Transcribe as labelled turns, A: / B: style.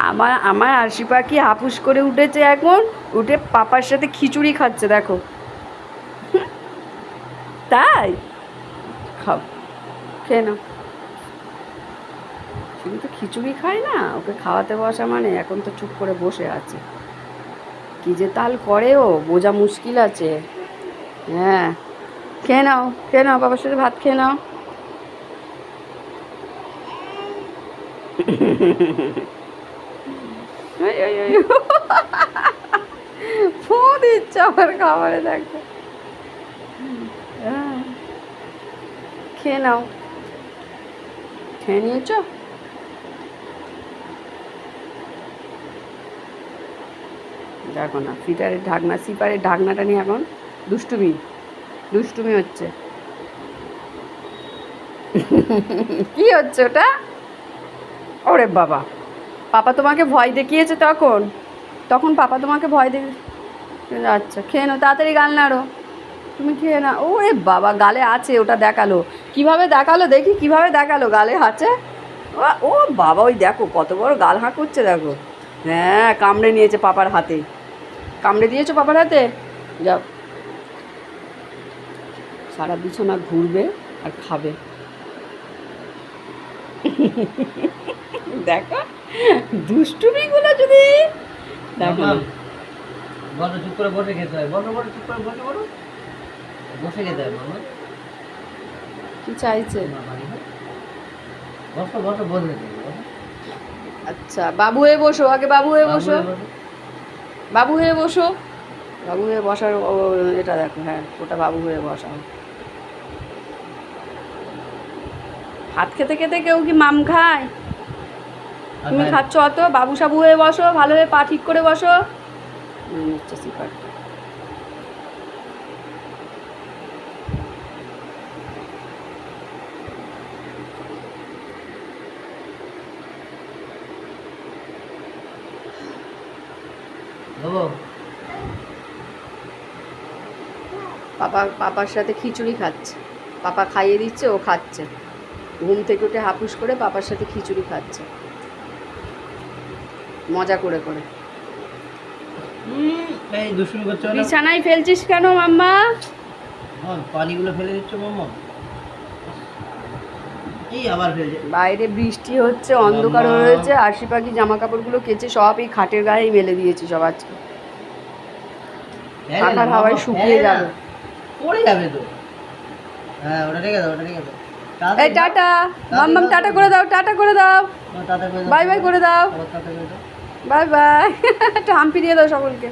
A: আমার আমার আরশি পাখি হাপুস করে উঠেছে এখন, উঠে পাপার সাথে খিচুড়ি খাচ্ছে দেখো। তাই খাও, খেয়ে নাও। শুধু তো খিচুড়ি খায় না, ওকে খাওয়াতে বসা মানে এখন তো চুপ করে বসে আছে। কি যে তাল করে ও বোঝা মুশকিল আছে। হ্যাঁ, খেয়ে নাও, খেয়ে নাও, বাবার সাথে ভাত খেয়ে নাও। ফু দিচ্ছে আমার খাবারে দেখো। হ্যাঁ, খেয়ে নাও, খেয়ে নিয়েছো? দেখো না, ফিটারের ঢাকনা, সিপারের ঢাকনাটা নিয়ে এখন দুষ্টুমি দুষ্টুমি হচ্ছে। কি হচ্ছে ওটা? ওরে বাবা, পাপা তোমাকে ভয় দেখিয়েছে তখন? তখন পাপা তোমাকে ভয় দেখে? আচ্ছা, খেয়ে নাও তাড়াতাড়ি, গাল নাড়ো। তুমি খেয়ে না। ওরে বাবা, গালে আছে, ওটা দেখালো কিভাবে? দেখালো দেখি কিভাবে দেখালো, গালে আছে। ও বাবা, ওই দেখো কত বড় গাল হাঁ করছে দেখো। হ্যাঁ, কামড়ে নিয়েছে পাপার হাতে। কামড়ে দিয়েছো পাপার হাতে? যাও, সারা বিছানা ঘুরবে আর খাবে। দেখো দুষ্টুমিগুলো যদি দেখো।
B: বলো, চুপ করে বসে খেতে হয়। বলো বলো, চুপ করে বসে বলো, বসে খেতে হয়। বলো
A: কি চাইছে?
B: বসো বসো, বসে
A: আচ্ছা, বাবু হয়ে বসো আগে, বাবু হয়ে বসো, বাবু হয়ে বসো। বাবু হয়ে বসার এটা দেখো, হ্যাঁ ওটা বাবু হয়ে বসাও। ভাত খেতে খেতে কেউ কি মাম খায়? তুমি খাচ্ছ অত? বাবু সাবু হয়ে বসো, ভালোভাবে পা ঠিক করে বসো। হচ্ছে সিপার। পাপার সাথে খিচুড়ি খাচ্ছে, পাপা খাইয়ে দিচ্ছে, ও খাচ্ছে। ঘুম থেকে উঠে হাপুস করে পাপার সাথে খিচুড়ি খাচ্ছে মজা করে করে। বিছানায় ফেলছিস কেন মাম্মা?
B: পানিগুলো ফেলে দিচ্ছ মাম্মা। এই আবার ফেলছে।
A: বাইরে বৃষ্টি হচ্ছে, অন্ধকার হয়েছে, আরশি পাখি জামা কাপড়গুলো কেচে সব এই খাটের গায়েই মেলে দিয়েছি সব আজকে। ঠান্ডার হাওয়ায় শুকিয়ে যাবে,
B: পড়ে যাবে তো। হ্যাঁ, ওটা রেখে দাও, ওটা রেখে দাও।
A: এই টাটা মাম্মাম, টাটা করে দাও, টাটা করে দাও, বাই বাই করে দাও, বাই বাই। একটা হাম্পি দিয়ে দাও সকলকে।